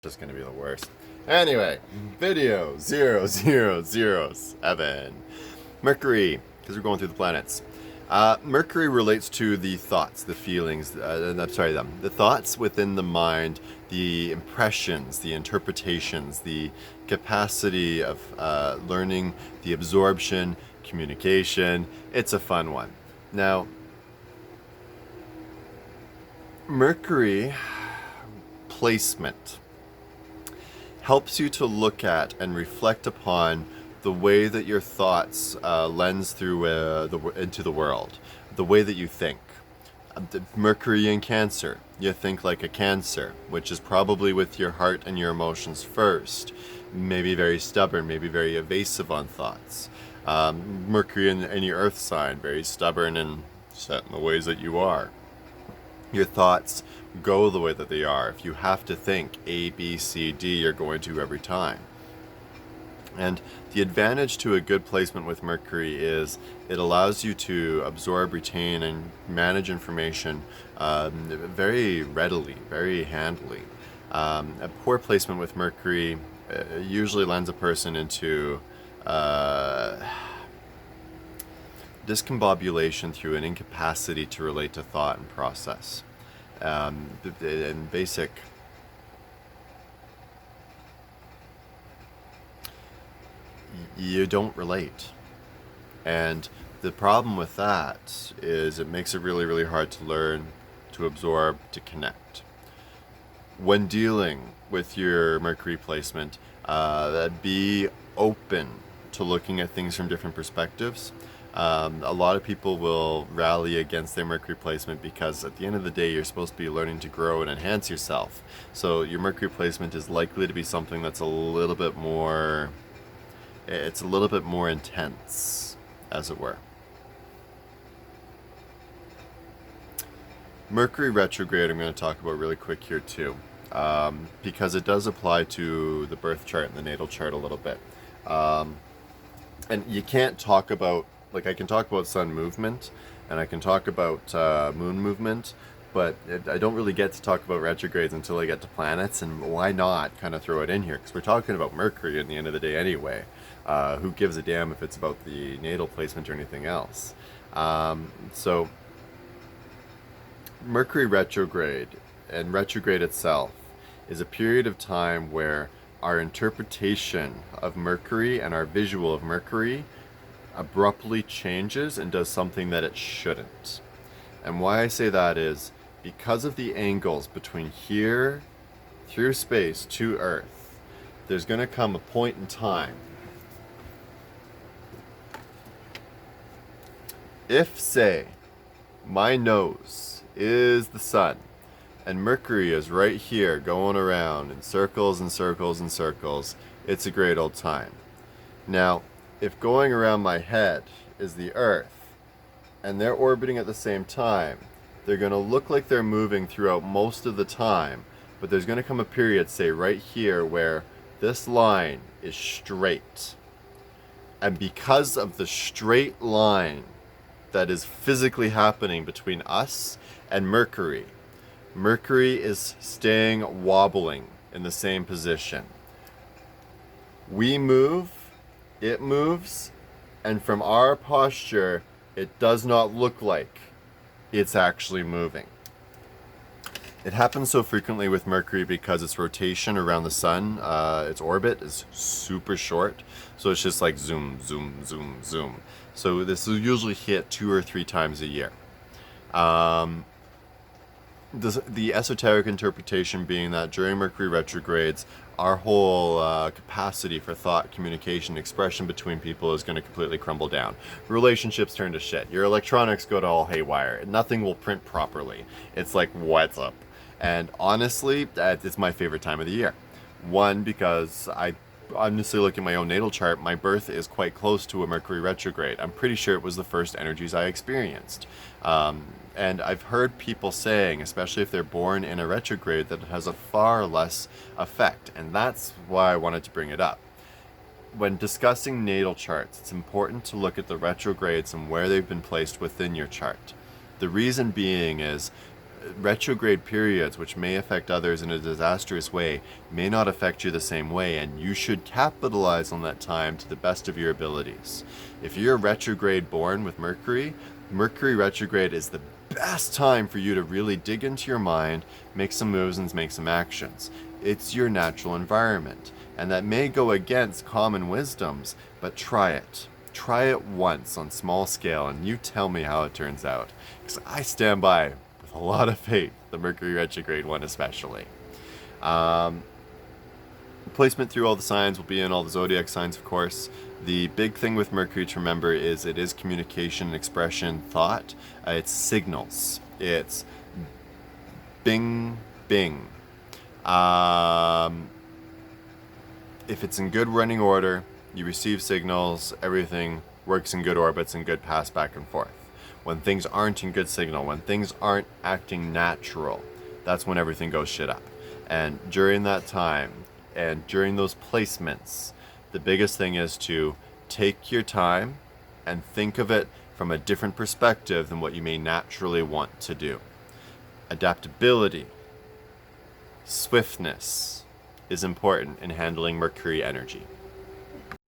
Just gonna be the worst. Anyway, video 0007. Mercury, because we're going through the planets. Mercury relates to the thoughts, the feelings, the thoughts within the mind, the impressions, the interpretations, the capacity of learning, the absorption, communication. It's a fun one. Now, Mercury placement helps you to look at and reflect upon the way that your thoughts lens through into the world, the way that you think. Mercury in Cancer, you think like a Cancer, which is probably with your heart and your emotions first. Maybe very stubborn, maybe very evasive on thoughts. Mercury in your Earth sign, very stubborn and set in the ways that you are. Your thoughts go the way that they are. If you have to think A, B, C, D, you're going to every time. And the advantage to a good placement with Mercury is it allows you to absorb, retain, and manage information very readily, very handily. A poor placement with Mercury usually lends a person into discombobulation through an incapacity to relate to thought and process. In basic, you don't relate. And the problem with that is it makes it really, really hard to learn, to absorb, to connect. When dealing with your Mercury placement, be open to looking at things from different perspectives. A lot of people will rally against their Mercury placement because at the end of the day you're supposed to be learning to grow and enhance yourself. So your Mercury placement is likely to be something that's a little bit more intense, as it were. Mercury retrograde I'm going to talk about really quick here too, because it does apply to the birth chart and the natal chart a little bit. And you can't talk about, like, I can talk about sun movement and I can talk about moon movement, but I don't really get to talk about retrogrades until I get to planets, and why not kind of throw it in here? Because we're talking about Mercury at the end of the day anyway. Who gives a damn if it's about the natal placement or anything else? So, Mercury retrograde and retrograde itself is a period of time where our interpretation of Mercury and our visual of Mercury abruptly changes and does something that it shouldn't. And why I say that is because of the angles between here through space to Earth, there's going to come a point in time. If, say, my nose is the sun and Mercury is right here going around in circles and circles and circles, it's a great old time. Now, if going around my head is the Earth and they're orbiting at the same time, they're going to look like they're moving throughout most of the time, but there's going to come a period, say right here, where this line is straight. And because of the straight line that is physically happening between us and Mercury, Mercury is staying wobbling in the same position. We move, it moves, and from our posture, it does not look like it's actually moving. It happens so frequently with Mercury because its rotation around the sun, its orbit is super short. So it's just like zoom, zoom, zoom, zoom. So this will usually hit 2 or 3 times a year. The esoteric interpretation being that during Mercury retrogrades, our whole capacity for thought, communication, expression between people is going to completely crumble down. Relationships turn to shit. Your electronics go to all haywire. Nothing will print properly. It's like, what's up? And honestly, it's my favorite time of the year. One, because I honestly look at my own natal chart, my birth is quite close to a Mercury retrograde. I'm pretty sure it was the first energies I experienced. And I've heard people saying, especially if they're born in a retrograde, that it has a far less effect. And that's why I wanted to bring it up. When discussing natal charts, it's important to look at the retrogrades and where they've been placed within your chart. The reason being is retrograde periods, which may affect others in a disastrous way, may not affect you the same way, and you should capitalize on that time to the best of your abilities. If you're retrograde born with Mercury, Mercury retrograde is the best time for you to really dig into your mind, make some moves, and make some actions. It's your natural environment, and that may go against common wisdoms, but try it. Try it once on small scale, and you tell me how it turns out. Because I stand by with a lot of faith, the Mercury retrograde one especially. Placement through all the signs will be in all the zodiac signs, of course. The big thing with Mercury to remember is it is communication, expression, thought. It's signals. It's bing, bing. If it's in good running order, you receive signals, everything works in good orbits and good pass back and forth. When things aren't in good signal, when things aren't acting natural, that's when everything goes shit up. And during that time, and during those placements, the biggest thing is to take your time and think of it from a different perspective than what you may naturally want to do. Adaptability, swiftness is important in handling Mercury energy.